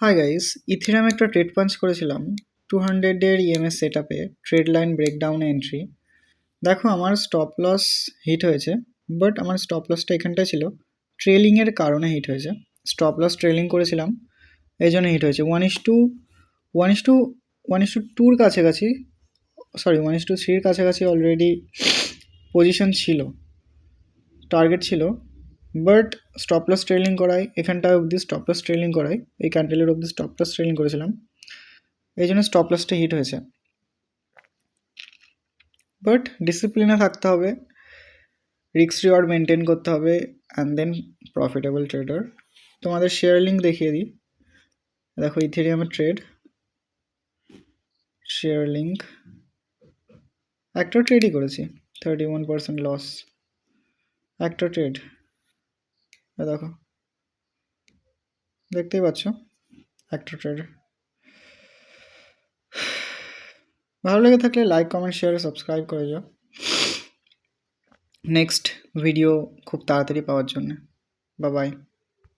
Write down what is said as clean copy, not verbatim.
Hi guys, ইথেরিয়ামে একটা trade punch করেছিলাম 200 এর ইএমএস সেট আপে ট্রেড লাইন ব্রেকডাউনে এন্ট্রি। দেখো আমার স্টপ লস হিট হয়েছে, বাট আমার স্টপ লসটা এখানটায় ছিল, ট্রেলিংয়ের কারণে হিট হয়েছে। স্টপ লস ট্রেলিং করেছিলাম, এই জন্য হিট হয়েছে। ওয়ান ইস টু টুর কাছাকাছি, সরি 1:3 কাছাকাছি অলরেডি পজিশন ছিল, টার্গেট ছিল, বাট স্টপ লস ট্রেলিং করাই, এখানটা অবধি স্টপ লস ট্রেলিং করাই, এই ক্যান্ডেলের অবধি স্টপ লস ট্রেলিং করেছিলাম, এই জন্য স্টপ লসটা হিট হয়েছে। বাট ডিসিপ্লিনে থাকতে হবে, রিস্ক রিওয়ার্ড মেনটেন করতে হবে, অ্যান্ড দেন প্রফিটেবল ট্রেডার। তোমাদের শেয়ার লিঙ্ক দেখিয়ে দিই। দেখো ইথেরিয়ামের ট্রেড শেয়ার লিঙ্ক, একটা ট্রেডই করেছি, 31% লস, একটা ট্রেড। দেখো, দেখতেই পাচ্ছ, একটা ট্রেড। ভালো লেগে থাকলে লাইক, কমেন্ট, শেয়ার, সাবস্ক্রাইব করে যাও নেক্সট ভিডিও খুব তাড়াতাড়ি পাওয়ার জন্য। Bye bye.